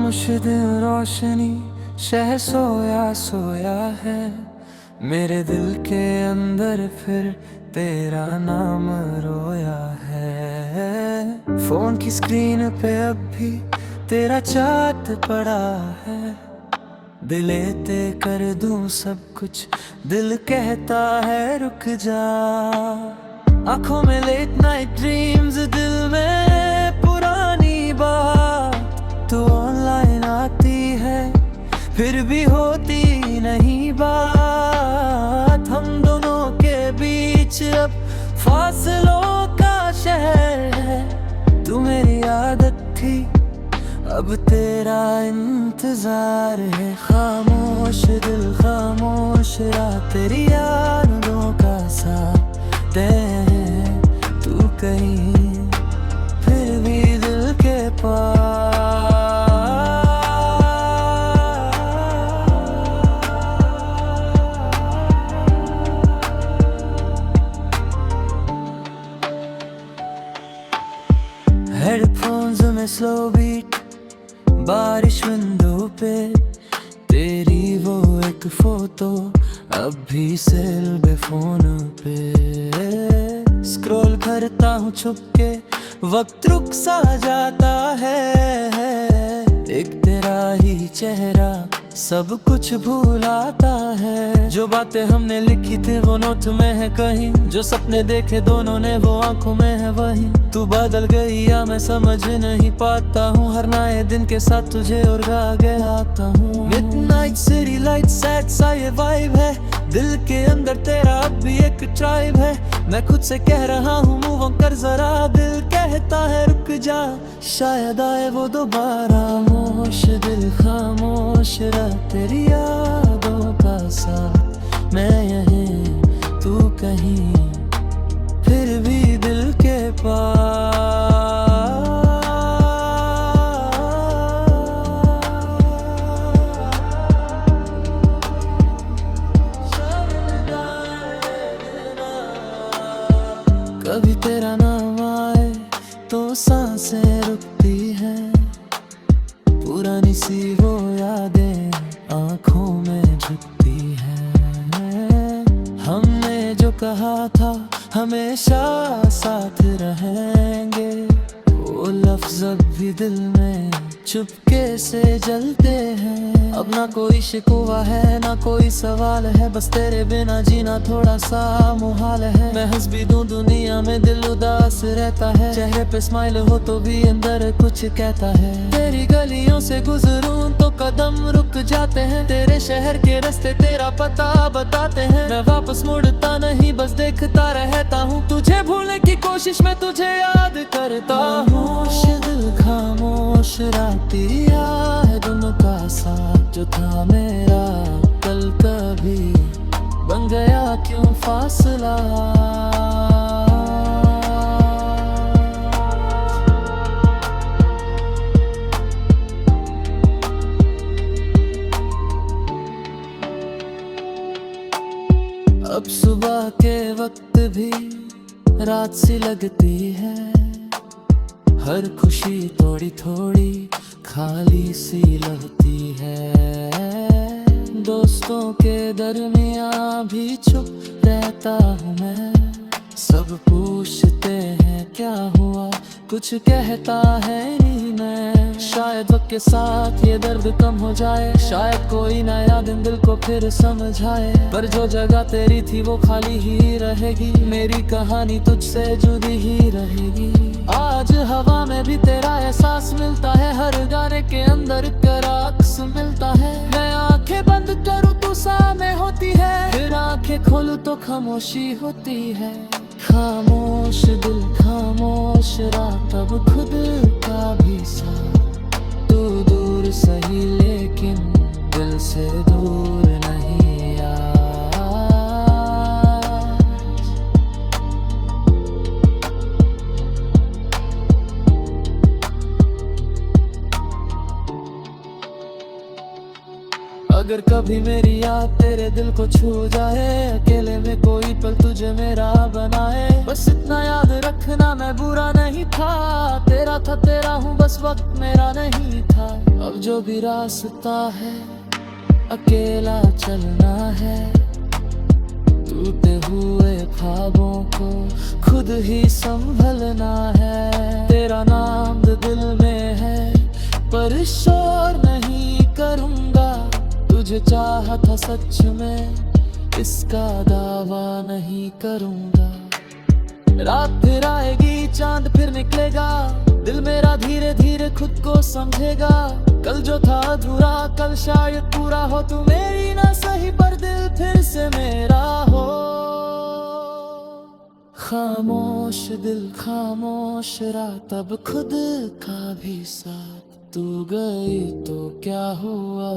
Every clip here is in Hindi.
खामोश दिल रोशनी शह सोया सोया है। मेरे दिल के अंदर फिर तेरा नाम रोया है। फोन की स्क्रीन पे अब भी तेरा चाट पड़ा है। दिलेते कर दूं सब कुछ, दिल कहता है रुक जा। आंखों में लेट नाइट ड्रीम्स, दिल में पुरानी बात। तू ऑनलाइन आती है फिर भी होती नहीं बात। हम दोनों के बीच अब फासलों का शहर है। तू मेरी आदत थी अब तेरा इंतजार है। खामोश दिल खामोश रात तेरी यादों का साथ दे। तू कहीं फिर भी दिल के पास। हेडफोन्स में स्लो बीट, बारिश विंडो पे, तेरी वो एक फोटो अब भी सेल बे फोन पे। स्क्रॉल करता हूँ छुप के, वक्त रुक सा जाता है। एक तेरा ही चेहरा सब कुछ भूलाता है। जो बातें हमने लिखी थी वो नोट में है कहीं, जो सपने देखे दोनों ने वो आंखों में है वही। तू बदल गई या मैं समझ नहीं पाता हूँ। हर नए दिन के साथ तुझे और आगे आता हूँ। मिडनाइट सिटी लाइट सैड सा ये वाइब है। दिल के अंदर तेरा अब भी एक ट्राइब है। मैं खुद से कह रहा हूँ मूव ऑन कर जरा, दिल कहता है रुक जा, शायद आए वो दोबारा। खामोश दिल खामोश रात तेरी यादों का साथ। मैं यहीं तू कहीं फिर भी दिल के पास। कभी तेरा नाम आए तो सांसें रुकती हैं। पुरानी सी वो यादें आंखों में झुकती हैं। हमने जो कहा था हमेशा साथ रहेंगे, वो लफ्ज़ अब भी दिल में चुपके से जलते हैं। अब ना कोई शिकवा है ना कोई सवाल है, बस तेरे बिना जीना थोड़ा सा मुहाल है। मैं हंस भी दूं दुनिया में दिल उदास रहता है। चेहरे पे स्माइल हो तो भी अंदर कुछ कहता है। तेरी गलियों से गुजरूं तो कदम रुक जाते हैं। तेरे शहर के रास्ते तेरा पता बताते हैं। मैं वापस मुड़ता नहीं बस देखता रहता हूँ। तुझे भूलने की कोशिश में तुझे याद करता हूँ। खामोश दिल खामोश रात तेरी यादों का साथ। जो था मेरा कल कभी बन गया क्यों फासला। अब सुबह के वक्त भी रात सी लगती है। हर खुशी थोड़ी थोड़ी खाली सी लगती है। दोस्तों के दरमियां भी चुप रहता हूँ मैं। सब पूछते हैं क्या हुआ, कुछ कहता है नहीं मैं। शायद वक्त के साथ ये दर्द कम हो जाए, शायद कोई नया दिन दिल को फिर समझाए। पर जो जगह तेरी थी वो खाली ही रहेगी। मेरी कहानी तुझसे जुड़ी ही रहेगी। आज हवा में भी तेरा एहसास मिलता है। हर गाने के अंदर तेरा अक्स मिलता है। मैं आंखें बंद करूँ तो सामने होती है, फिर आंखें खोलूं तो खामोशी होती है। खामोश दिल खामोश रात अब खुद का भी साथ। तू दूर सही लेकिन दिल से दूर नहीं यार। अगर कभी मेरी याद तेरे दिल को छू जाए, अकेले में कोई पल तुझे मेरा बनाए, बस इतना याद रखना मैं बुरा नहीं था, तेरा था तेरा हूँ बस वक्त मेरा नहीं था। अब जो भी रास्ता है अकेला चलना है, टूटे हुए ख्वाबों को खुद ही संभलना है। तेरा नाम दिल में है पर शोर नहीं करूँगा, तुझे चाहा था सच में इसका दावा नहीं करूँगा। रात फिर आएगी चांद फिर निकलेगा, दिल मेरा धीरे धीरे खुद को समझेगा। कल जो था अधूरा कल शायद पूरा हो, तू मेरी ना सही पर दिल फिर से मेरा हो। खामोश दिल खामोश रात अब खुद का भी साथ, तू गई तो क्या हुआ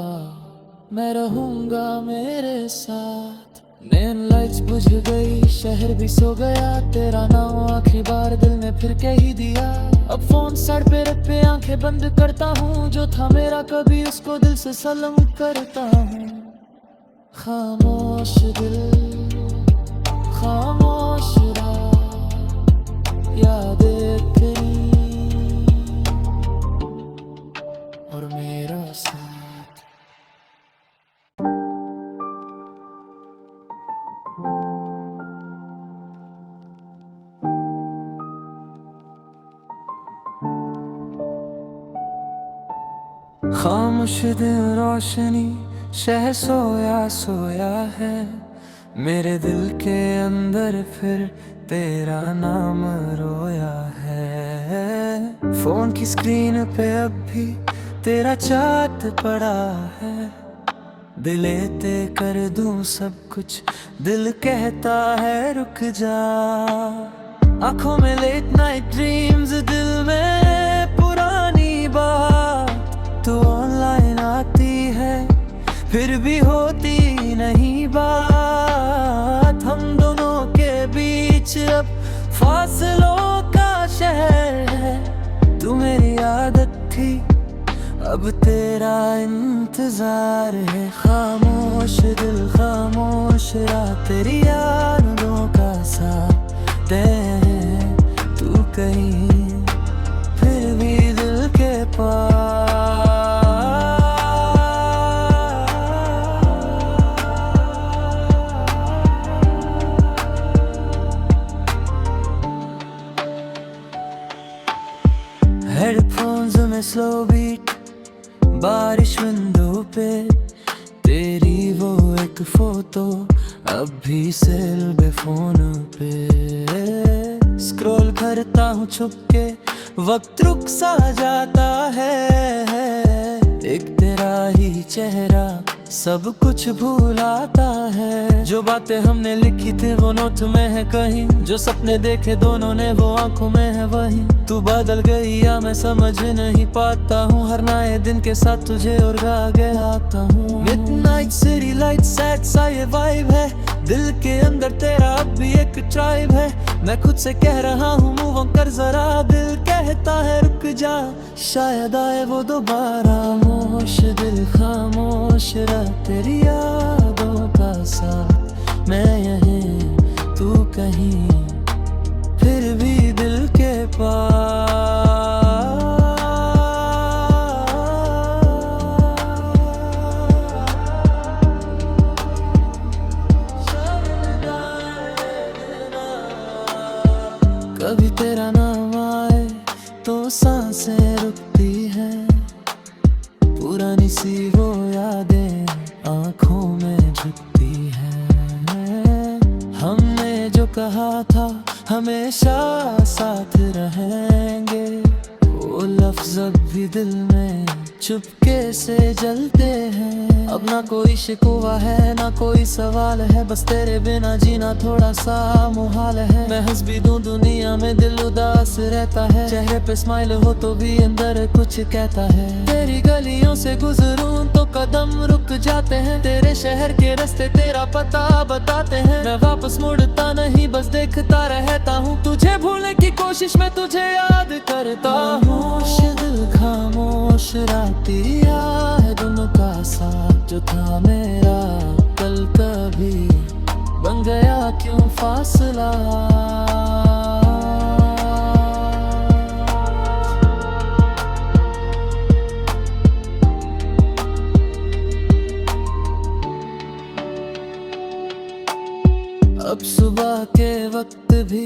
मैं रहूंगा मेरे साथ। नेन लाइट्स बुझ गई शहर भी सो गया, तेरा नाम आखिरी बार दिल ने फिर कह ही दिया। अब फोन साइड पे रख पे आंखें बंद करता हूँ, जो था मेरा कभी उसको दिल से सलाम करता हूँ। खामोश दिल खामोश रात, यादें तेरी और मेरा साथ। खामोश दिल रोशनी शहर सोया सोया है, मेरे दिल के अंदर फिर तेरा नाम रोया है। फोन की स्क्रीन पे अब भी तेरा चाट पड़ा है, दिलेते कर दूं सब कुछ दिल कहता है रुक जा। आंखों में लेट नाइट ड्रीम्स दिल में पुरानी बात, तू ऑनलाइन आती है फिर भी होती नहीं बात। हम दोनों के बीच अब फासलों का शहर है, तू मेरी आदत थी अब तेरा इंतजार है। खामोश दिल खामोश रात तेरी यादों का साथ दे, तू कहीं फिर भी दिल के पास। हेडफोन्स में स्लो बीट बारिश विंडो पे, तेरी वो एक फोटो अब भी सेल बे फोन पे। स्क्रॉल करता हूँ छुप के वक्त रुक सा जाता है, एक तेरा ही चेहरा सब कुछ भूलाता है। जो बातें हमने लिखी थी वो नोट में है कहीं, जो सपने देखे दोनों ने वो आंखों में है वही। तू बदल गई या मैं समझ नहीं पाता हूँ, हर नए दिन के साथ तुझे और आगे आता हूँ। मिडनाइट सिटी लाइट सैड सा ये वाइब है, दिल के अंदर तेरा अब भी एक ट्राइब है। मैं खुद से कह रहा हूँ मूव ऑन कर जरा, दिल कहता है रुक जा शायद आए वो दोबारा। खामोश दिल खामोश रात तेरी यादों का साथ, मैं यहीं तू कहीं फिर भी दिल के पास। कभी तेरा नाम आए तो सांसें रुकती हैं, पुरानी सी वो यादें आंखों में झुकती हैं। हमने जो कहा था हमेशा साथ रहेंगे, वो लफ्ज़ अब भी दिल में चुपके से जलते हैं। अब ना कोई शिकवा है ना कोई सवाल है, बस तेरे बिना जीना थोड़ा सा मुहाल है। मैं हंस भी दूं दुनिया में दिल उदास रहता है, चेहरे पे स्माइल हो तो भी अंदर कुछ कहता है। तेरी गलियों से गुजरूं तो कदम रुक जाते हैं, तेरे शहर के रास्ते तेरा पता बताते हैं। मैं वापस मुड़ता नहीं बस देखता रहता हूँ, तुझे भूलने की कोशिश में तुझे याद करता हूँ। खामोश दिल खामोश रात तेरी यादों का साथ, जो था मेरा कल कभी बन गया क्यों फासला। अब सुबह के वक्त भी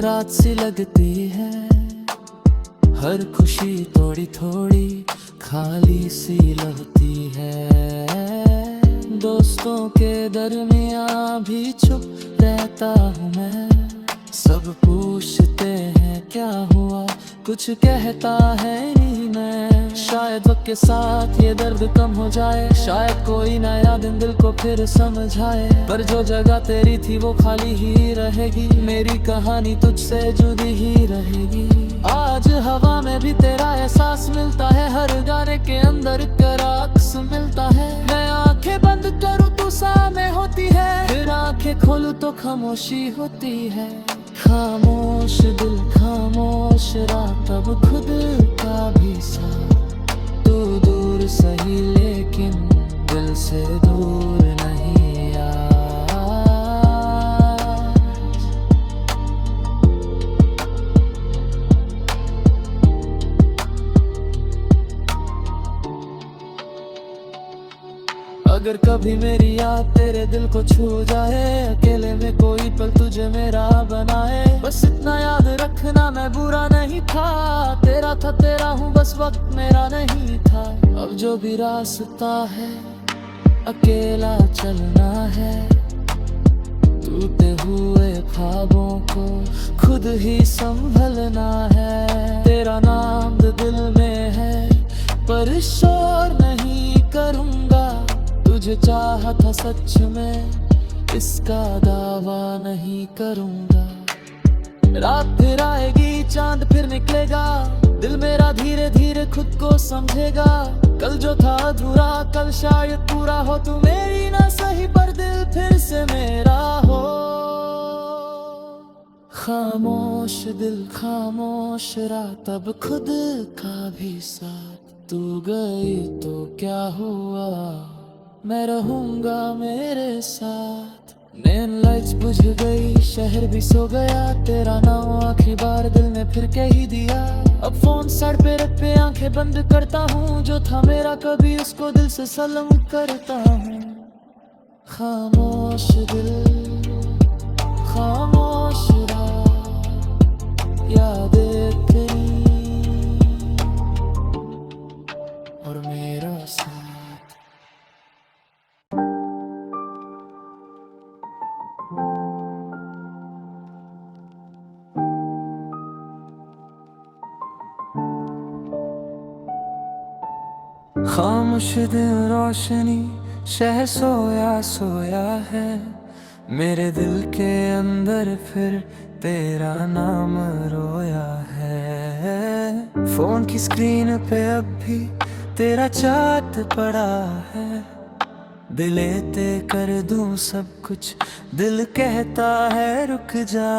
रात सी लगती है, हर खुशी थोड़ी थोड़ी खाली सी लगती है। दोस्तों के दरमियां भी चुप रहता हूँ मैं, सब पूछते हैं क्या हुआ, कुछ कहता है नहीं मैं। शायद वक्त के साथ ये दर्द कम हो जाए, शायद कोई नया दिन दिल को फिर समझाए, पर जो जगह तेरी थी वो खाली ही रहेगी, मेरी कहानी तुझसे जुड़ी ही रहेगी। आज हवा में भी तेरा एहसास मिलता है, हर गाने के अंदर कराक्स मिलता है। मैं आंखें बंद करूँ तो सामने होती है, फिर आंखें खोलूं तो खामोशी होती है। खामोश दिल खामोश रात, अब खुद का भी साथ। तू दूर सही लेकिन दिल से दूर नहीं यार। अगर कभी मेरी याद तेरे दिल को छू जाए, अकेले में कोई पल तुझे मेरा बनाए, बस इतना याद रखना मैं बुरा नहीं था, तेरा था तेरा हूँ बस वक्त मेरा नहीं था। अब जो भी रास्ता है अकेला चलना है, टूटे हुए ख्वाबों को खुद ही संभलना है। तेरा नाम दिल में है पर शोर नहीं करूँगा, तुझे चाहा था सच में इसका दावा नहीं करूँगा। रात फिर आएगी चांद फिर निकलेगा, दिल मेरा धीरे धीरे खुद को समझेगा। कल जो था अधूरा कल शायद पूरा हो, तू मेरी ना सही पर दिल फिर से मेरा हो। खामोश दिल खामोश रात, अब खुद का भी साथ। तू गई तो क्या हुआ, मैं रहूंगा मेरे साथ। नेन लाइट्स बुझ गई शहर भी सो गया, तेरा नाम आखिरी बार दिल ने फिर कह ही दिया। अब फोन साइड पे रख पे आंखें बंद करता हूँ, जो था मेरा कभी उसको दिल से सलाम करता हूँ। खामोश दिल खामोश रात, यादें तेरी और मेरा साथ। खामोश दिन रोशनी शहर सोया सोया है, मेरे दिल के अंदर फिर तेरा नाम रोया है। फोन की स्क्रीन पे अब भी तेरा चाट पड़ा है, दिलेते कर दूं सब कुछ दिल कहता है रुक जा।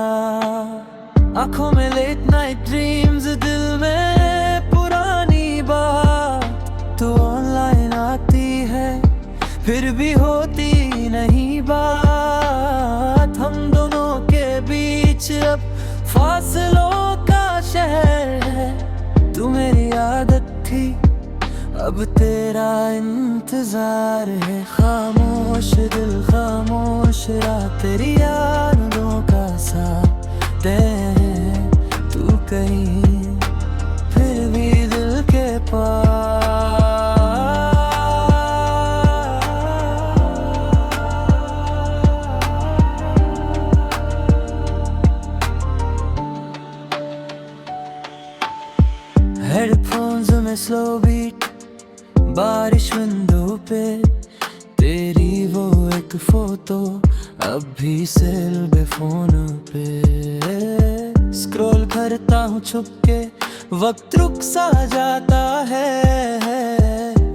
आंखों में लेट नाइट ड्रीम्स, दिल में पुरानी बात, तो ऑनलाइन आती है फिर भी होती नहीं बात। हम दोनों के बीच अब फासलों का शहर है, तू मेरी आदत थी अब तेरा इंतजार है। खामोश दिल खामोश रात, तेरी यादों का साथ दे तू कहीं फिर भी दिल के पास। हेडफोन्स में स्लो बीट, बारिश विंडो पे तेरी वो एक फोटो अब भी सेल बे फोन पे। स्क्रॉल करता हूँ छुप के, वक्त रुक सा जाता है,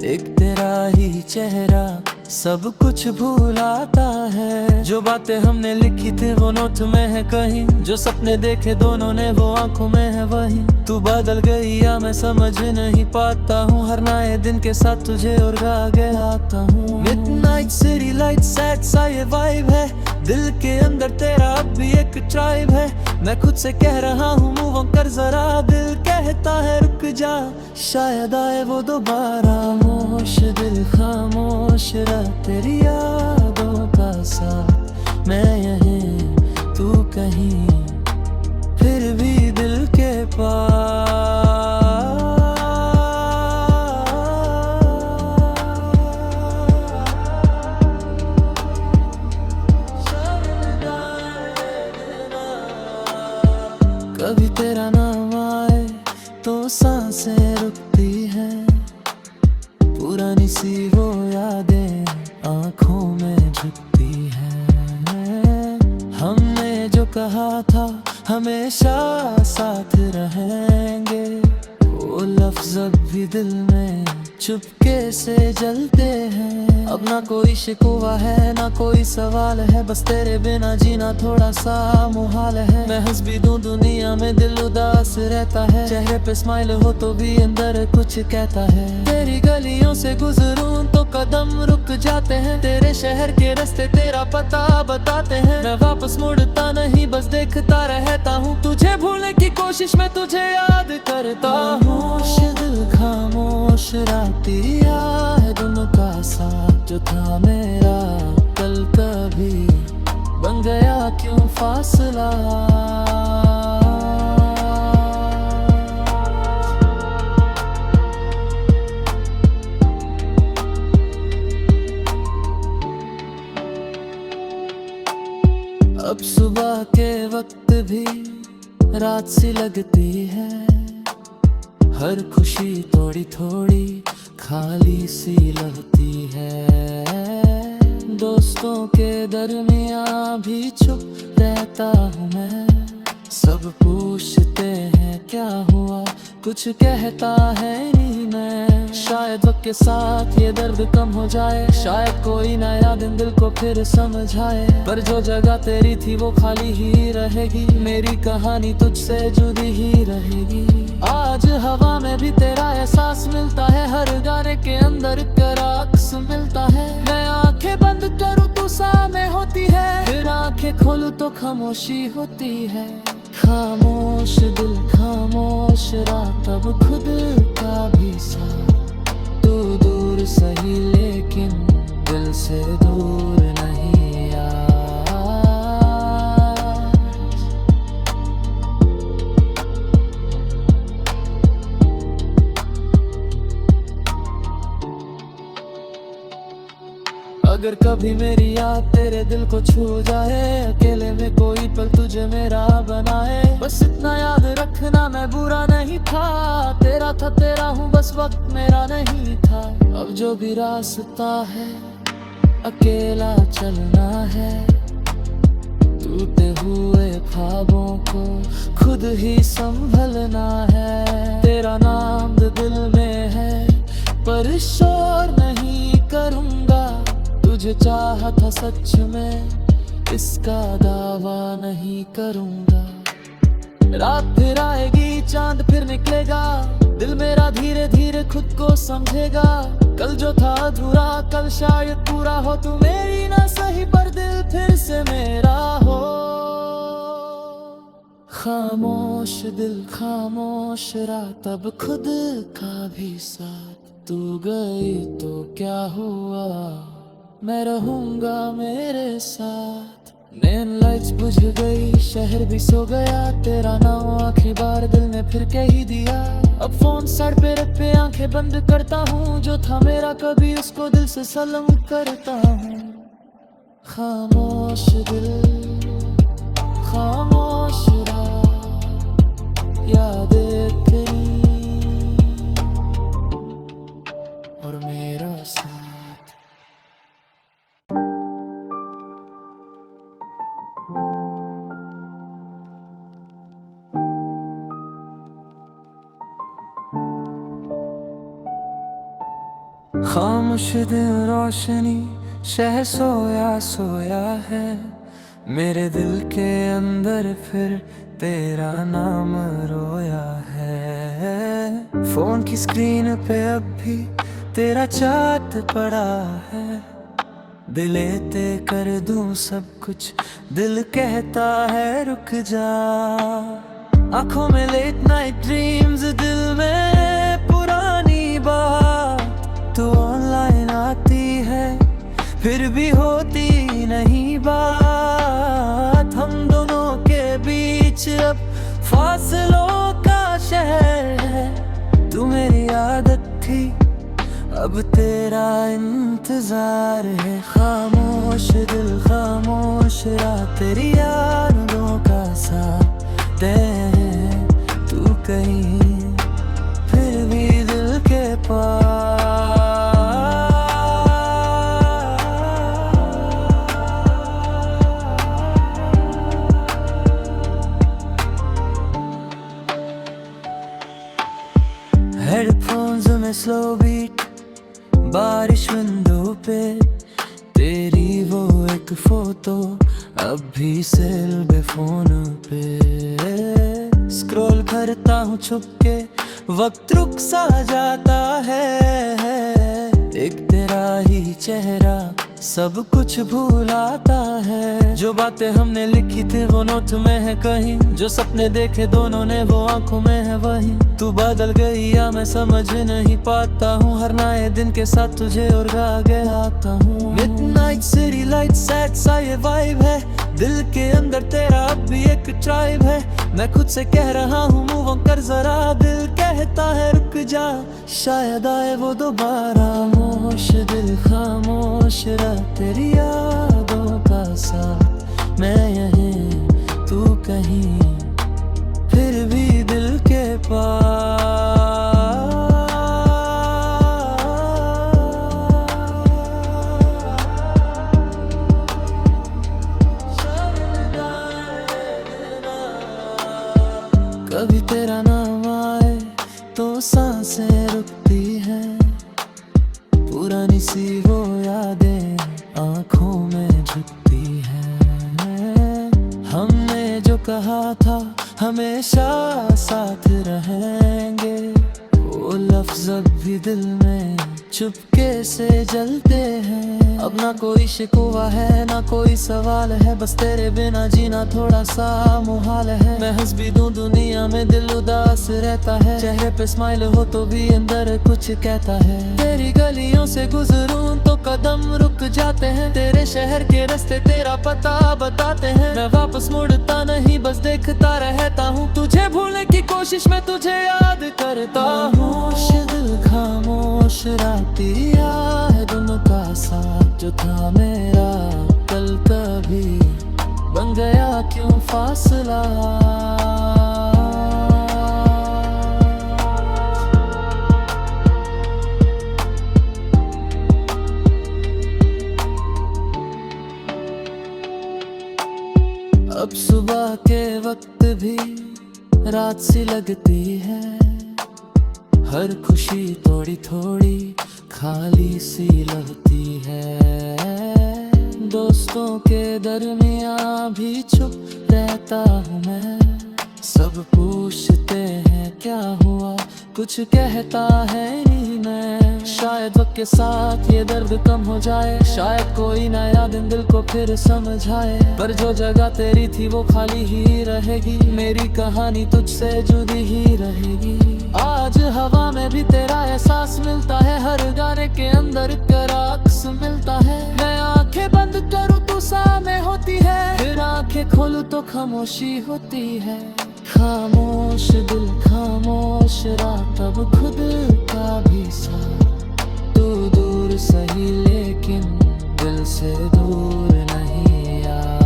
एक तेरा ही चेहरा सब कुछ भूल आता है। जो बातें हमने लिखी थी वो नोट में है कहीं, जो सपने देखे दोनों ने वो आंखों में है वही। तू बदल गई या मैं समझ नहीं पाता हूँ, हर नए दिन के साथ तुझे और आगे आता हूँ। मिडनाइट सिटी लाइट सैड सा ये वाइब है, दिल के अंदर तेरा अब भी एक ट्राइब है। मैं खुद से कह रहा हूँ मूव ऑन कर जरा, दिल कहता है रुक जा, शायद आए वो दोबारा। खामोश दिल खामोश रहा तेरी यादों का साथ, मैं यहीं तू कहीं, फिर भी दिल के पास। कभी तेरा नाम आए तो सांसें रुकती हैं, पुरानी सी वो यादें आंखों में झुकती हैं। हमने जो कहा था हमेशा साथ रहेंगे, वो लफ्ज़ अब भी दिल में चुपके से जलते हैं। अब ना कोई शिकवा है ना कोई सवाल है, बस तेरे बिना जीना थोड़ा सा मुहाल है। मैं हंस भी दूं दुनिया में दिल उदास रहता है, चेहरे पे स्माइल हो तो भी अंदर कुछ कहता है। तेरी गलियों से गुजरूं तो कदम रुक जाते हैं, तेरे शहर के रास्ते तेरा पता बताते हैं। मैं वापस मुड़ता नहीं बस देखता रहता हूँ, तुझे भूलने की कोशिश में तुझे याद करता हूँ। खामोश दिल खामोश राती यादों का साथ, जो था मेरा कल कभी बन गया क्यों फासला। अब सुबह के वक्त भी रात सी लगती है, हर खुशी थोड़ी थोड़ी खाली सी लगती है। दोस्तों के दरमियां भी चुप रहता हूँ मैं, सब पूछते हैं क्या हुआ, कुछ कहता है नहीं मैं। शायद वक्त के साथ ये दर्द कम हो जाए, शायद कोई नया दिन दिल को फिर समझाए, पर जो जगह तेरी थी वो खाली ही रहेगी, मेरी कहानी तुझसे जुड़ी ही रहेगी। आज हवा में भी तेरा एहसास मिलता है, हर गाने के अंदर तेरा अक्स मिलता है। मैं आंखें बंद करूँ तो सामने होती है, फिर आंखें खोलूं तो खामोशी होती है। खामोश दिल खामोश रात अब खुद का भी साथ, तू दूर सही लेकिन दिल से दूर नहीं यार। अगर कभी मेरी याद तेरे दिल को छू जाए, अकेले में कोई पल तुझे मेरा बनाए, बस इतना याद रखना मैं बुरा नहीं था, तेरा था तेरा हूँ बस वक्त मेरा नहीं था। अब जो भी रास्ता है अकेला चलना है, टूटे हुए ख्वाबों को खुद ही संभलना है। तेरा नाम दिल में है पर शोर नहीं करूँगा, तुझे चाहा था सच में इसका दावा नहीं करूँगा। रात फिर आएगी चांद फिर निकलेगा, दिल मेरा धीरे धीरे खुद को समझेगा। कल जो था अधूरा कल शायद पूरा हो, तू मेरी ना सही पर दिल फिर से मेरा हो। खामोश दिल खामोश रात अब खुद का भी साथ, तू गई तो क्या हुआ मैं रहूंगा मेरे साथ। नेन लाइट्स बुझ गई शहर भी सो गया, तेरा नाम आखिरी बार दिल ने फिर कह ही दिया। अब फोन सर पे रख पे आंखें बंद करता हूँ, जो था मेरा कभी उसको दिल से सलाम करता हूँ। खामोश दिल खामोश रात यादें तेरी और मेरा साथ। खामोश दिन रोशनी शहर सोया सोया है मेरे दिल के अंदर, फिर तेरा नाम रोया है। फोन की स्क्रीन पे अब भी तेरा चाट पड़ा है, दिलेते कर दूं सब कुछ, दिल कहता है रुक जा। आंखों में लेट नाइट ड्रीम्स, दिल में पुरानी बात, तू ऑनलाइन आती है फिर भी होती नहीं बात। हम दोनों के बीच अब फासलों का शहर है, तू मेरी आदत थी अब तेरा इंतजार है। खामोश दिल खामोश रात, तेरी यादों का साथ दे तू कहीं फिर भी दिल के पास। हेडफोन्स में स्लो बीट, बारिश विंडो पे, तेरी वो एक फोटो अब भी सेल बे फोन पे। स्क्रॉल करता हूँ छुप के, वक्त रुक सा जाता है, एक तेरा ही चेहरा सब कुछ भूलाता है। जो बातें हमने लिखी थी वो नोट में है कहीं, जो सपने देखे दोनों ने वो आंखों में है वही। तू बदल गई या मैं समझ नहीं पाता हूँ, हर नए दिन के साथ तुझे और आगे आता हूँ। मिडनाइट सिटी लाइट सैड सा ये वाइब है, दिल के अंदर तेरा अब भी एक ट्राइब है। मैं खुद से कह रहा हूँ मूव ऑन कर जरा, दिल कहता है रुक जा, शायद आए वो दोबारा। खामोश दिल खामोश रात, तेरी यादों का साथ, मैं यहीं तू कहीं फिर भी दिल के पास। कभी तेरा नाम आए तो सांसें रुकती हैं, पुरानी सी वो यादें आंखों में झुकती हैं। हमने जो कहा था हमेशा साथ रहेंगे, वो लफ्ज़ अब भी दिल में चुपके से जलते हैं। अब ना कोई शिकवा है ना कोई सवाल है, बस तेरे बिना जीना थोड़ा सा मुहाल है। मैं हंस भी दूं दुनिया में दिल उदास रहता है, चेहरे पे स्माइल हो तो भी अंदर कुछ कहता है। तेरी गलियों से गुजरूं तो कदम रुक जाते हैं, तेरे शहर के रास्ते तेरा पता बताते हैं। मैं वापस मुड़ता नहीं बस देखता रहता हूँ, तुझे भूलने की कोशिश में तुझे याद करता हूँ। खामोश दिल खामोश रात, तेरी यादों का साथ जो था मेरा कल कभी बन गया क्यों फासला। अब सुबह के वक्त भी रात सी लगती है, हर खुशी थोड़ी थोड़ी खाली सी लगती है। दोस्तों के दरमियां भी चुप रहता हूँ मैं, सब पूछते हैं क्या हुआ, कुछ कहता है नहीं मैं। शायद वक्त के साथ ये दर्द कम हो जाए, शायद कोई नया दिन दिल को फिर समझ आए, पर जो जगह तेरी थी वो खाली ही रहेगी, मेरी कहानी तुझसे जुदी ही रहेगी। आज हवा में भी तेरा एहसास मिलता है, हर गाने के अंदर तेरा अक्स मिलता है। मैं आंखें बंद करूँ तो सामने होती है, फिर आंखें खोलूं तो खामोशी होती है। खामोश दिल खामोश रात, अब खुद का भी साथ, तू दूर सही लेकिन दिल से दूर नहीं यार।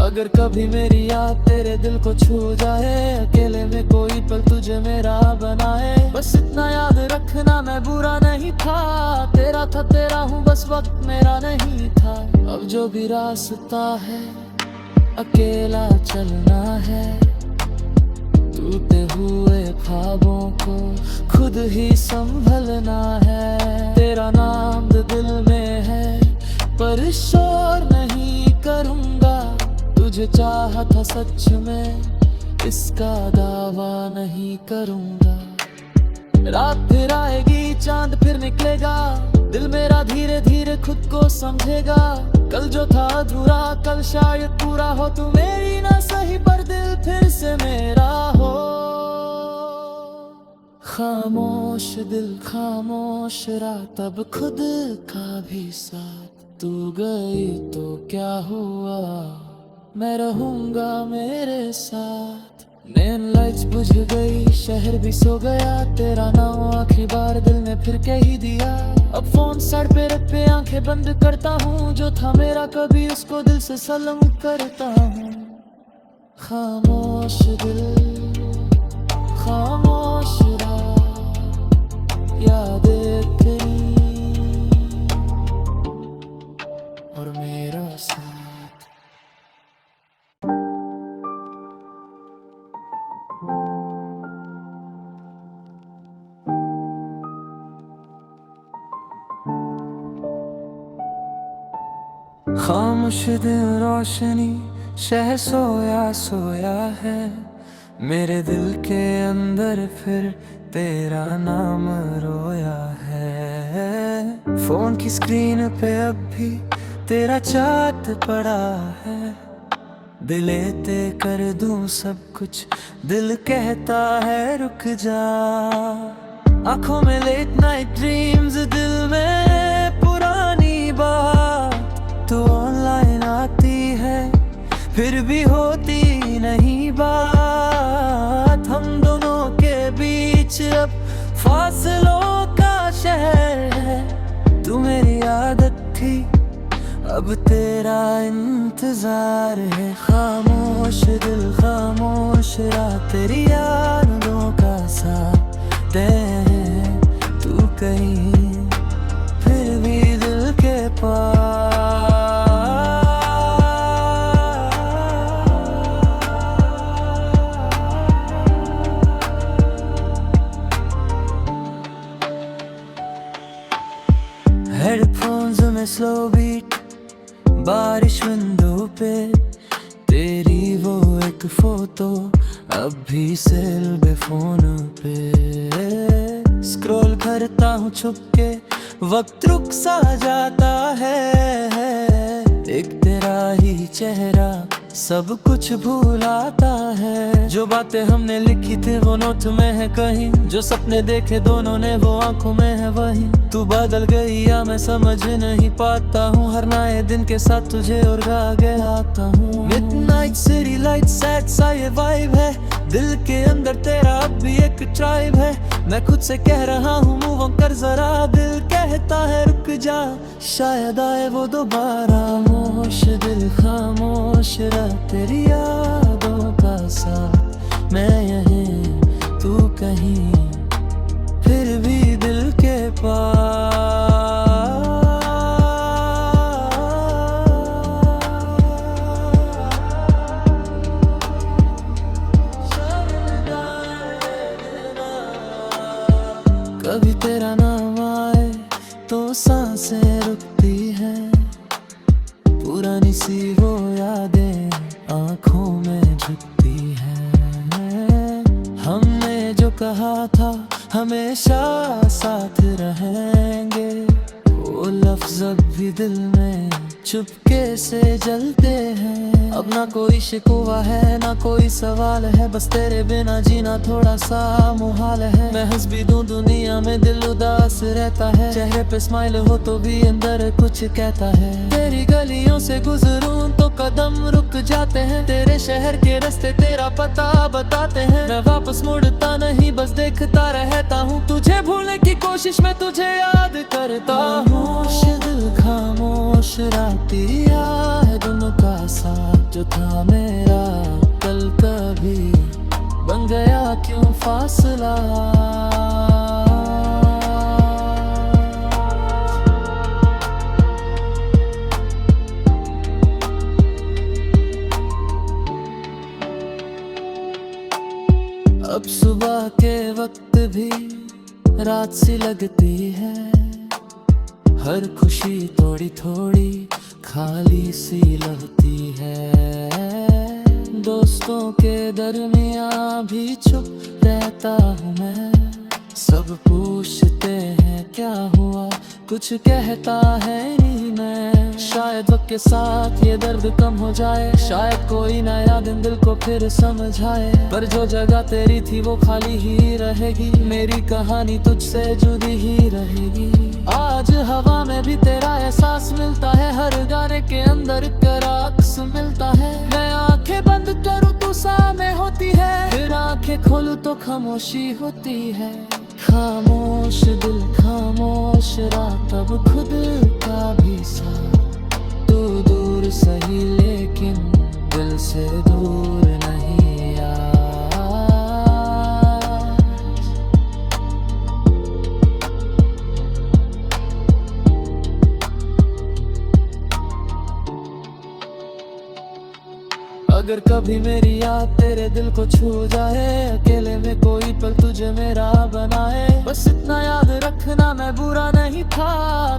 अगर कभी मेरी याद तेरे दिल को छू जाए, अकेले में कोई पल तुझे मेरा बनाए, बस इतना याद रखना मैं बुरा नहीं था, तेरा था तेरा हूँ बस वक्त मेरा नहीं था। अब जो भी रास्ता है अकेला चलना है, टूटे हुए ख्वाबों को खुद ही संभलना है। तेरा नाम दिल में है पर शोर नहीं करूँगा, तुझे चाहा था सच में इसका दावा नहीं करूँगा। रात फिर आएगी, चांद फिर निकलेगा, दिल मेरा धीरे धीरे खुद को समझेगा। कल जो था अधूरा कल शायद पूरा हो, तू मेरी ना सही पर दिल फिर से मेरा हो। खामोश दिल खामोश रात अब खुद का भी साथ, तू गई तो क्या हुआ मैं रहूंगा मेरे साथ। नैन लाइट्स बुझ गई शहर भी सो गया, तेरा नाम आखिरी बार दिल ने फिर कह ही दिया। अब फोन साइड पे रख पे आंखें बंद करता हूँ, जो था मेरा कभी उसको दिल से सलाम करता हूँ। खामोश दिल खामोश रात, यादें तेरी और मेरा साथ। खामोश दिल रोशनी शहर सोया सोया है, मेरे दिल के अंदर फिर तेरा नाम रोया है। फोन की स्क्रीन पे अब भी तेरा चाट पड़ा है, दिलेते कर दूं सब कुछ दिल कहता है रुक जा। आंखों में लेट नाइट ड्रीम्स, दिल में पुरानी बात, तू ऑनलाइन आती है फिर भी होती नहीं बात। हम दोनों के बीच अब फासलों का शहर है, तू मेरी आदत थी अब तेरा इंतजार है। खामोश दिल खामोश रात, तेरी यादों का साथ दे तू कहीं फिर भी दिल के पास। हेडफोन्स में स्लो बीट, बारिश विंडो पे, तेरी वो एक फोटो अब भी सेल बे फोन पे। स्क्रॉल करता हूँ छुप के, वक्त रुक सा जाता है, एक तेरा ही चेहरा सब कुछ भूलाता है। जो बातें हमने लिखी थी वो नोट में है कहीं, जो सपने देखे दोनों ने वो आंखों में है वही। तू बदल गई या मैं समझ नहीं पाता हूँ, हर नए दिन के साथ तुझे और आगे आता हूँ। मिडनाइट सिटी लाइट सैड सा ये वाइब है, दिल के अंदर तेरा अब भी एक ट्राइब है। मैं खुद से कह रहा हूँ मूव ऑन कर जरा, दिल कहता है रुक जा शायद आए वो दोबारा। खामोश दिल खामोश रात, तेरी यादों का साथ, मैं यहीं तू कहीं फिर भी दिल के पास। कभी तेरा नाम आए तो सांसें रुकती हैं, पुरानी सी वो यादें आंखों में झुकती हैं। हमने जो कहा था हमेशा साथ रहेंगे, वो लफ्ज अब भी दिल में चुपके से जलते हैं। अब ना कोई शिकवा है ना कोई सवाल है, बस तेरे बिना जीना थोड़ा सा मुहाल है। मैं हंस भी दूं दुनिया में दिल उदास रहता है, चेहरे पे स्माइल हो तो भी अंदर कुछ कहता है। तेरी गलियों से गुजरूं तो कदम रुक जाते हैं, तेरे शहर के रास्ते तेरा पता बताते हैं। मैं वापस मुड़ता नहीं बस देखता रहता हूँ, तुझे भूलने की कोशिश में तुझे याद करता हूँ। खामोश दिल खामोश रात, तेरी यादों का साथ, जो था मेरा कल कभी बन गया क्यों फासला। अब सुबह के वक्त भी रात सी लगती है, हर खुशी थोड़ी थोड़ी खाली सी लगती है। दोस्तों के दरमियां भी चुप रहता हूँ मैं, सब पूछते हैं क्या हुआ, कुछ कहता है नहीं मैं। शायद वक्त के साथ ये दर्द कम हो जाए, शायद कोई नया दिन दिल को फिर समझाए, पर जो जगह तेरी थी वो खाली ही रहेगी, मेरी कहानी तुझसे जुड़ी ही रहेगी। आज हवा में भी तेरा एहसास मिलता है, हर गाने के अंदर तेरा अक्स मिलता है। मैं आंखें बंद करूँ तो सामने होती है, फिर आंखें खोलूं तो खामोशी होती है। खामोश दिल खामोश रात, अब खुद का भी साथ। तू दूर सही लेकिन दिल से दूर नहीं यार। अगर कभी मेरी याद तेरे दिल को छू जाए, अकेले में कोई पल तुझे मेरा बनाए, बस इतना याद रखना मैं बुरा नहीं था,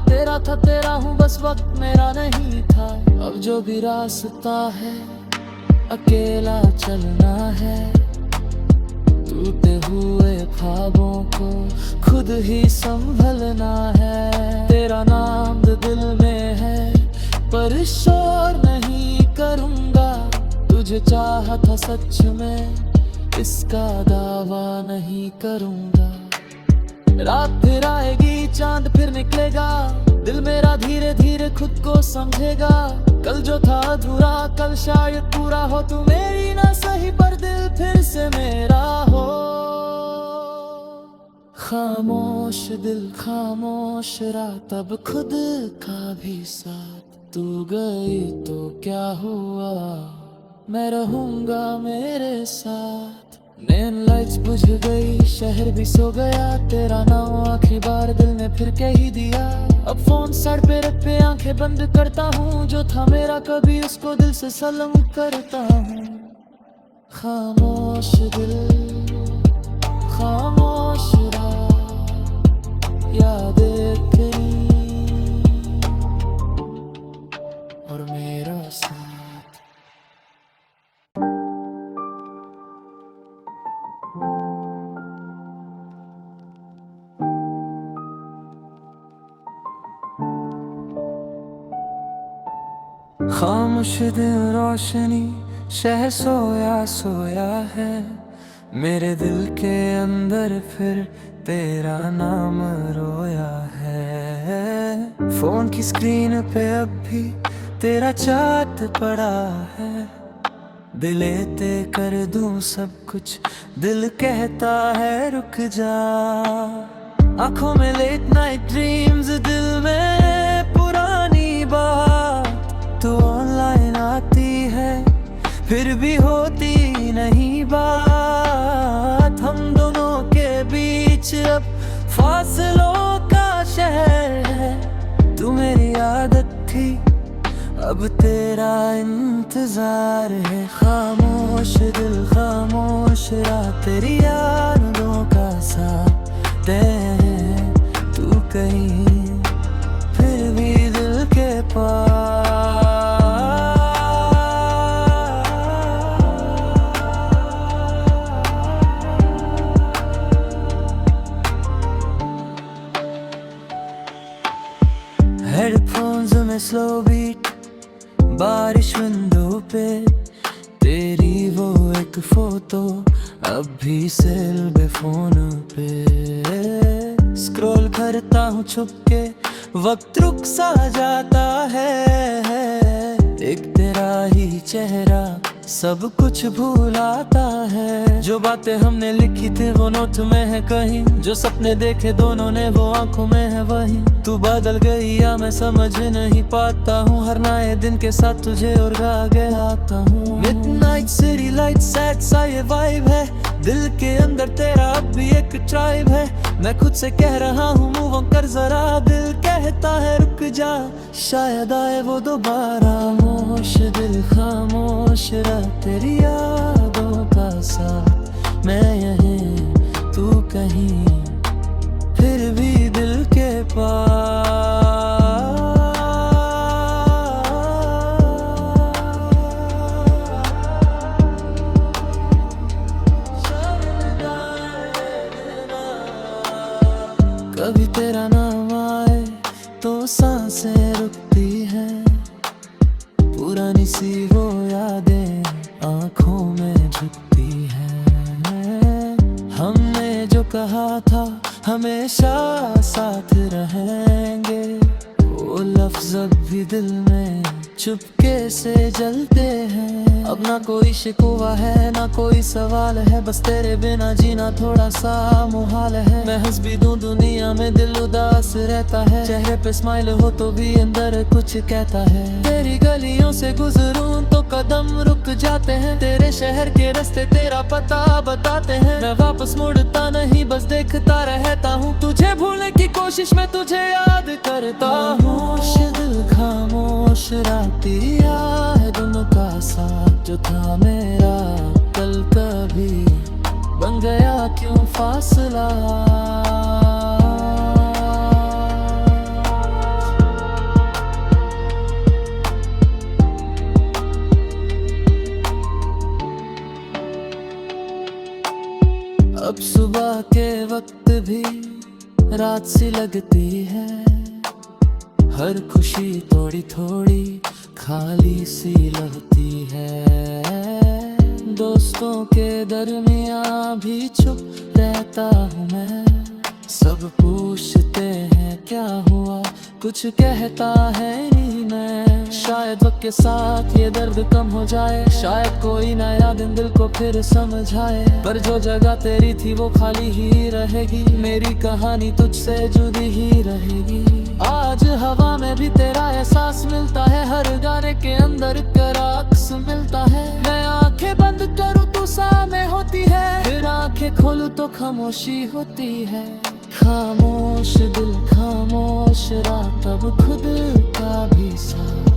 तेरा था तेरा हूँ बस वक्त मेरा नहीं था। अब जो भी रास्ता है अकेला चलना है, टूटे हुए ख्वाबों को खुद ही संभलना है। तेरा नाम दिल में है पर शोर नहीं करूँगा, तुझे चाहा था सच में इसका दावा नहीं करूँगा। रात फिर आएगी चांद फिर निकलेगा, दिल मेरा धीरे धीरे खुद को समझेगा। कल जो था अधूरा कल शायद पूरा हो, तू मेरी ना सही पर दिल फिर से मेरा हो। खामोश दिल खामोश रात, अब खुद का भी साथ। तू गई तो क्या हुआ, मैं रहूंगा मेरे साथ। नैन लाइट्स बुझ गई शहर भी सो गया, तेरा नाम आखिरी बार दिल ने फिर कह ही दिया। अब फोन सर पे रख पे आंखें बंद करता हूँ, जो था मेरा कभी उसको दिल से सलाम करता हूँ। खामोश दिल खामोश रात, यादें तेरी और मेरा साथ। खामोश दिन रोशनी शहर सोया सोया है, मेरे दिल के अंदर फिर तेरा नाम रोया है। फोन की स्क्रीन पे अब भी तेरा चाट पड़ा है, दिलेते कर दूं सब कुछ दिल कहता है रुक जा। आंखों में लेट नाइट ड्रीम्स, दिल में पुरानी बात, तू ऑनलाइन आती है फिर भी होती नहीं बात। हम दोनों के बीच अब फासलों का शहर है, तू मेरी आदत थी अब तेरा इंतजार है। खामोश दिल खामोश रात, तेरी यादों का साथ दे तू कहीं फिर भी दिल के पास। हेडफोन्स में स्लो बीट, बारिश विंडो पे, तेरी वो एक फोटो अब भी सेल बे फोन पे। स्क्रॉल करता हूँ छुप के, वक्त रुक सा जाता है, एक तेरा ही चेहरा सब कुछ भूलाता है। जो बातें हमने लिखी थी वो नोट में है कहीं, जो सपने देखे दोनों ने वो आंखों में है वही। तू बदल गई या मैं समझ नहीं पाता हूँ, हर नए दिन के साथ तुझे और आगे आता हूँ। मिडनाइट सिटी लाइट सैड सा ये वाइब है, दिल के अंदर तेरा अब भी एक ट्राइब है। मैं खुद से कह रहा हूँ मूव ऑन कर जरा, दिल कहता है रुक जा शायद आए वो दोबारा। खामोश दिल खामोश रात, तेरी यादों का साथ मैं यहीं कहीं, फिर भी दिल के कभी तेरा नाम आए तो सांसें रुकती हैं, पुरानी सी वो यादें आंखों में झुकती हैं। हमने जो कहा था हमेशा साथ रहेंगे, वो लफ्ज़ अब भी दिल में चुपके से जलते हैं। अब ना कोई शिकवा है ना कोई सवाल है, बस तेरे बिना जीना थोड़ा सा मुहाल है। मैं हंस भी दूं दुनिया में दिल उदास रहता है, चेहरे पे स्माइल हो तो भी अंदर कुछ कहता है। तेरी गलियों से गुजरूं तो कदम रुक जाते हैं, तेरे शहर के रास्ते तेरा पता बताते हैं। मैं वापस मुड़ता नहीं बस देखता रहता हूँ, तुझे भूलने की कोशिश में तुझे याद करता हूँ। खामोश दिल खामोश राती यादों का साथ जो था मेरा कल कभी बन गया क्यों फासला। अब सुबह के वक्त भी रात सी लगती है, हर खुशी थोड़ी थोड़ी खाली सी लगती है। दोस्तों के दरमियां भी चुप रहता हूँ मैं, सब पूछते हैं क्या हुआ कुछ कहता है नहीं मैं। शायद वक्त के साथ ये दर्द कम हो जाए, शायद कोई नया दिन दिल को फिर समझाए, पर जो जगह तेरी थी वो खाली ही रहेगी। मेरी कहानी तुझसे जुड़ी ही रहेगी। आज हवा में भी तेरा एहसास मिलता है, हर गाने के अंदर तेरा अक्स मिलता है। मैं आंखें बंद करूँ तो सामने होती है, फिर आंखें खोलूं तो खामोशी होती है। खामोश दिल खामोश रात अब खुद का भी साथ,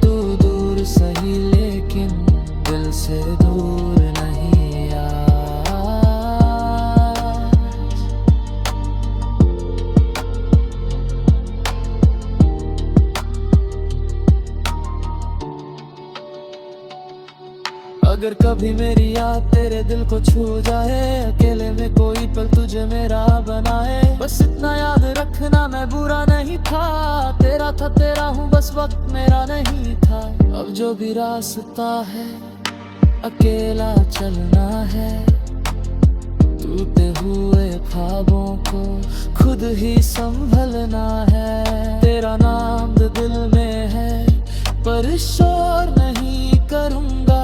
तू दूर सही लेकिन दिल से दूर नहीं यार। अगर कभी मेरी याद तेरे दिल को छू जाए, अकेले में कोई पल तुझे मेरा बनाए, बस इतना याद रखना मैं बुरा नहीं था। तेरा था तेरा हूँ बस वक्त मेरा नहीं था। अब जो भी रास्ता है अकेला चलना है, टूटे हुए ख्वाबों को खुद ही संभलना है। तेरा नाम दिल में है पर शोर नहीं करूँगा,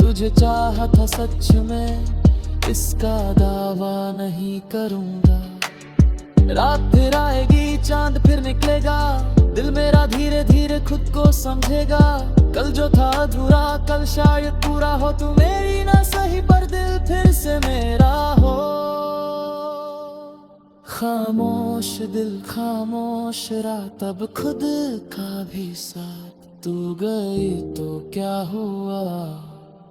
तुझे चाहा था सच में इसका दावा नहीं करूँगा। रात फिर आएगी चांद फिर निकलेगा, दिल मेरा धीरे धीरे खुद को समझेगा। कल जो था अधूरा कल शायद पूरा हो, तू मेरी ना सही पर दिल फिर से मेरा हो। खामोश दिल खामोश रात अब खुद का भी साथ, तू गई तो क्या हुआ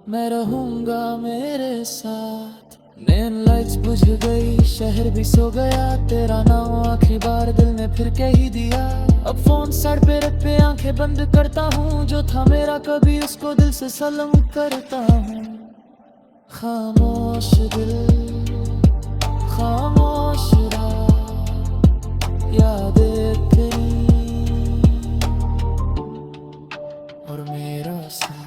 मैं रहूंगा मेरे साथ। नैन लाइट्स बुझ गई शहर भी सो गया, तेरा नाम आखिरी बार दिल ने फिर कह ही दिया। अब फोन साइड पे रख पे आंखें बंद करता हूँ, जो था मेरा कभी उसको दिल से सलाम करता हूँ। खामोश दिल खामोश रात यादें तेरी और मेरा साथ।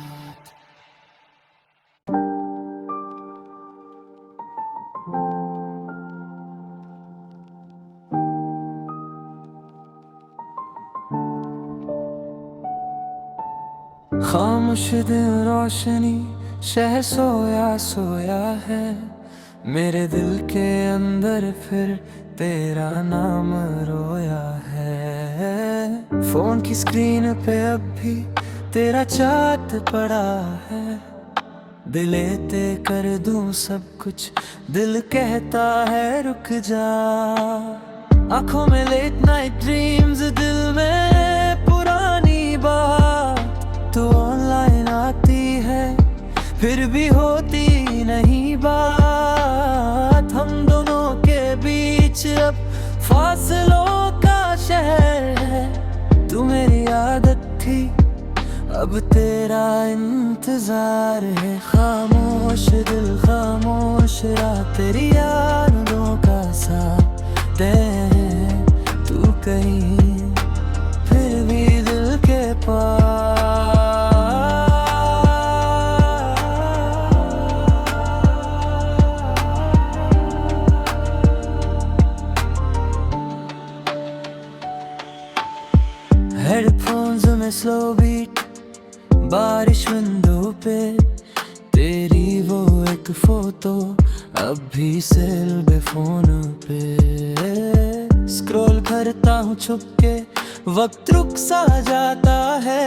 खामोश दिल रोशनी शहर सोया सोया है, मेरे दिल के अंदर फिर तेरा नाम रोया है। फोन की स्क्रीन पे अब भी तेरा चाट पड़ा है, दिलेते कर दूं सब कुछ दिल कहता है रुक जा। आंखों में लेट नाइट ड्रीम्स दिल में पुरानी बात, तू ऑनलाइन आती है फिर भी होती नहीं बात। हम दोनों के बीच अब फासलों का शहर है। तू मेरी आदत थी, अब तेरा इंतजार है। खामोश दिल खामोश रात तेरी यादों का साथ दे। तू कहीं फिर भी दिल के पास। हेडफोन्स में स्लो बीट, बारिश विंडो पे, तेरी वो एक फोटो अब भी सेल बे फोन पे। स्क्रॉल करता हूँ छुप के, वक्त रुक सा जाता है।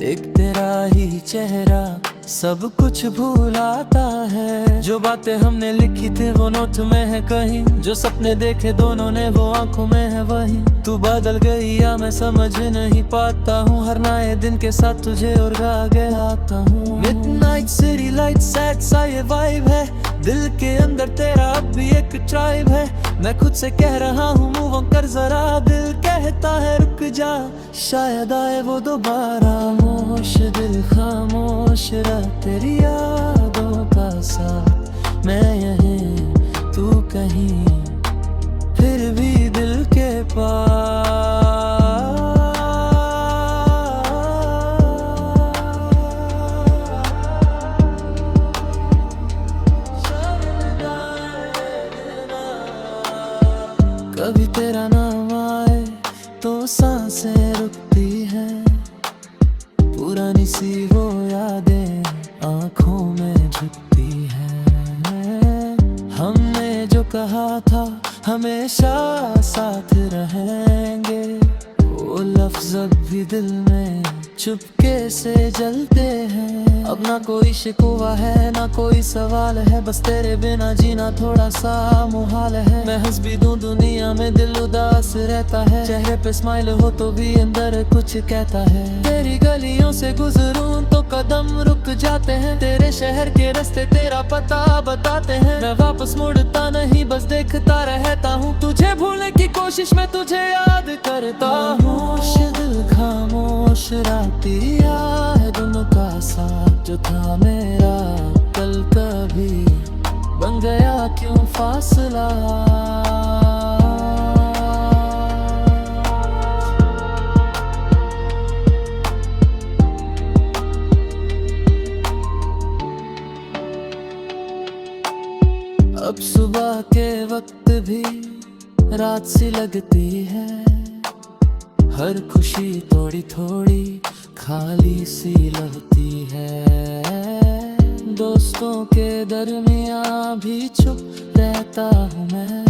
एक तेरा ही चेहरा सब कुछ भूलाता है। जो बातें हमने लिखी थी वो नोट में है कहीं, जो सपने देखे दोनों ने वो आंखों में है वही। तू बदल गई या मैं समझ नहीं पाता हूँ, हर नए दिन के साथ तुझे और आगे आता हूँ। मिडनाइट सिटी लाइट सैड सा ये वाइब है, दिल के अंदर तेरा अब भी एक ट्राइब है। मैं खुद से कह रहा हूँ मूव ऑन कर जरा, दिल कहता है रुक जा शायद आए वो दोबारा। खामोश दिल खामोश रात तेरी यादों का साथ, मैं यहीं तू कहीं फिर भी दिल के पास। कभी तेरा नाम आए तो सांसें रुकती हैं, पुरानी सी वो यादें आंखों में झुकती हैं। हमने जो कहा था हमेशा साथ रहेंगे, वो लफ्ज़ अब भी दिल में चुपके से जलते हैं। अब ना कोई शिकवा है ना कोई सवाल है, बस तेरे बिना जीना थोड़ा सा मुहाल है। मैं हंस भी दूं दुनिया में दिल उदास रहता है, चेहरे पे स्माइल हो तो भी अंदर कुछ कहता है। तेरी गलियों से गुजरूं तो कदम रुक जाते हैं, तेरे शहर के रास्ते तेरा पता बताते हैं। मैं वापस मुड़ता नहीं बस देखता रहता हूँ, तुझे भूलने की कोशिश में तुझे याद करता हूँ। खामोश दिल खामोश रात तेरी यादों का साथ, जो था मेरा कल कभी बन गया क्यों फासला। अब सुबह के वक्त भी रात सी लगती है, हर खुशी थोड़ी थोड़ी खाली सी लगती है। दोस्तों के दरमियां भी चुप रहता हूँ मैं,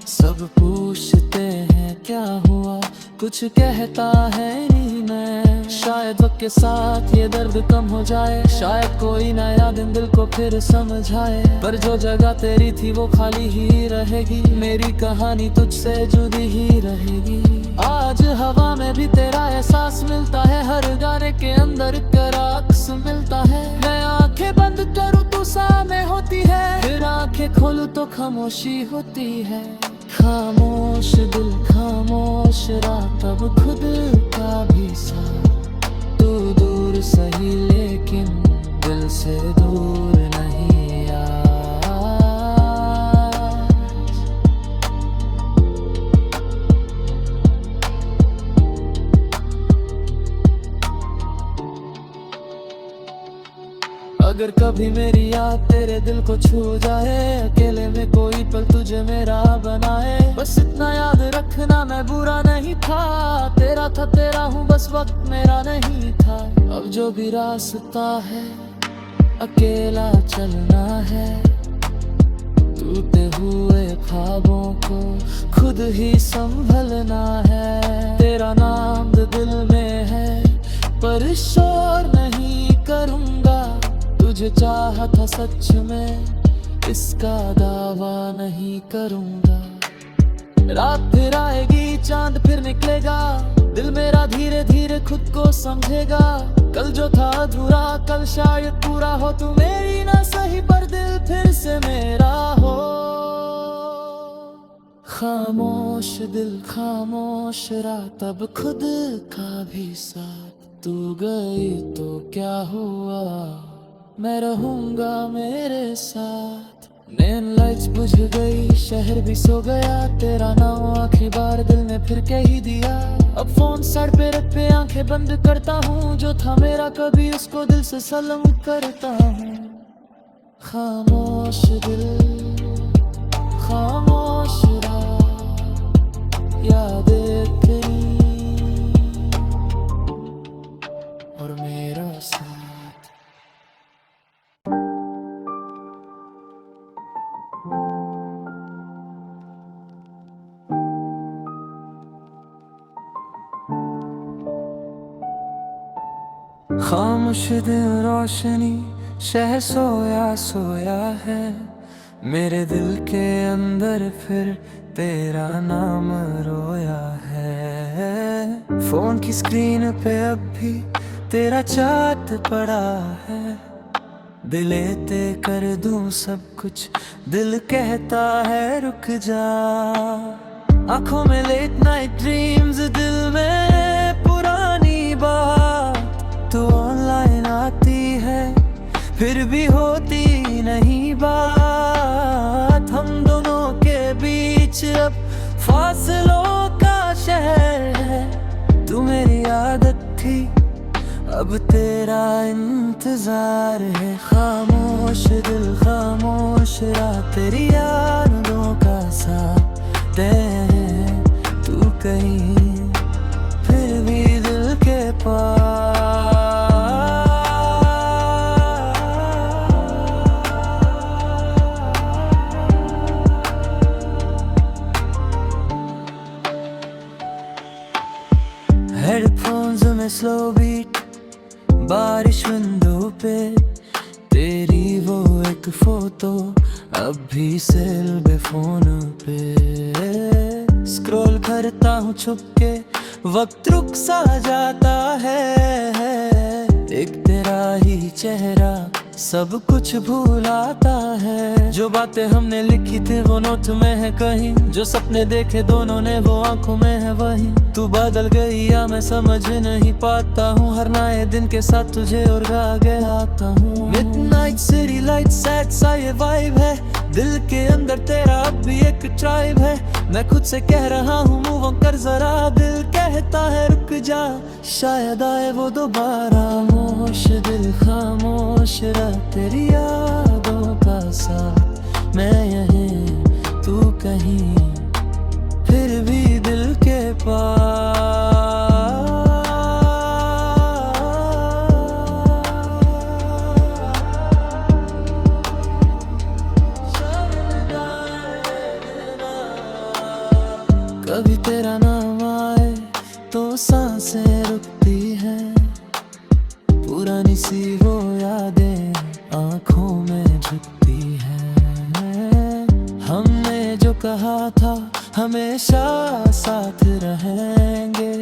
सब पूछते हैं क्या हुआ कुछ कहता है नहीं मैं। शायद वक्त के साथ ये दर्द कम हो जाए, शायद कोई नया दिन दिल को फिर समझाए। पर जो जगह तेरी थी वो खाली ही रहेगी, मेरी कहानी तुझसे जुड़ी ही रहेगी। आज हवा में भी तेरा एहसास मिलता है, हर गाने के अंदर तेरा अक्स मिलता है। मैं आंखें बंद करूँ तो सामने होती है, फिर आंखें खोलूं तो खामोशी होती है। खामोश दिल खामोश रात अब खुद का भी साथ, तू दूर सही लेकिन दिल से दूर नहीं यार। अगर कभी मेरी याद तेरे दिल को छू जाए, अकेले में कोई पल तुझे मेरा बनाए, बस इतना याद रखना मैं बुरा नहीं था। तेरा था तेरा हूँ बस वक्त मेरा नहीं था। अब जो भी रास्ता है अकेला चलना है, टूटे हुए ख्वाबों को खुद ही संभलना है। तेरा नाम दिल में है पर शोर नहीं करूँगा, तुझे चाहा था सच में इसका दावा नहीं करूँगा। रात फिर आएगी चांद फिर निकलेगा, दिल मेरा धीरे धीरे खुद को समझेगा। कल जो था अधूरा कल शायद पूरा हो, तू मेरी ना सही पर दिल फिर से मेरा हो। खामोश दिल खामोश रात, अब खुद का भी साथ। तू गई तो क्या हुआ, मैं रहूंगा मेरे साथ। नेन लाइट्स बुझ गई, शहर भी सो गया, तेरा नाम आखिरी बार दिल ने फिर कह ही दिया। अब फोन साइड पे रख पे आंखें बंद करता हूँ, जो था मेरा कभी उसको दिल से सलाम करता हूँ। खामोश दिल खामोश रात, यादें तेरी और मेरा साथ। खामोश दिन रोशनी, शहर सोया सोया है, मेरे दिल के अंदर फिर तेरा नाम रोया है। फोन की स्क्रीन पे अब भी तेरा चाट पड़ा है, दिलेते कर दूं सब कुछ, दिल कहता है रुक जा। आंखों में लेट नाइट ड्रीम्स, दिल में पुरानी बात। तू ऑनलाइन आती है फिर भी होती नहीं बात। हम दोनों के बीच अब फासलों का शहर है, तू मेरी आदत थी अब तेरा इंतजार है। खामोश दिल खामोश रात, तेरी यादों का साथ दे। तू कहीं फिर भी दिल के पास। हेडफोन्स में स्लो बीट, बारिश विंडो पे, तेरी वो एक फोटो अब भी सेल बे फोन पे। स्क्रॉल करता हूँ छुप के, वक्त रुक सा जाता है, एक तेरा ही चेहरा सब कुछ भूलाता है। जो बातें हमने लिखी थी वो नोट में है कहीं, जो सपने देखे दोनों ने वो आंखों में है वही। तू बदल गई या मैं समझ नहीं पाता हूँ, हर नए दिन के साथ तुझे और आगे आता हूँ। मिडनाइट सिटी लाइट सैड सा ये वाइब है, दिल के अंदर तेरा अब भी एक ट्राइब है। मैं खुद से कह रहा हूँ मूव ऑन कर जरा, दिल कहता है रुक जा, शायद आए वो दोबारा। खामोश दिल खामोश रात, तेरी यादों का साथ। मैं यहीं तू कहीं फिर भी दिल के पास। कभी तेरा नाम आए तो सांसें रुकती हैं, पुरानी सी वो यादें आंखों में झुकती हैं। हमने जो कहा था हमेशा साथ रहेंगे,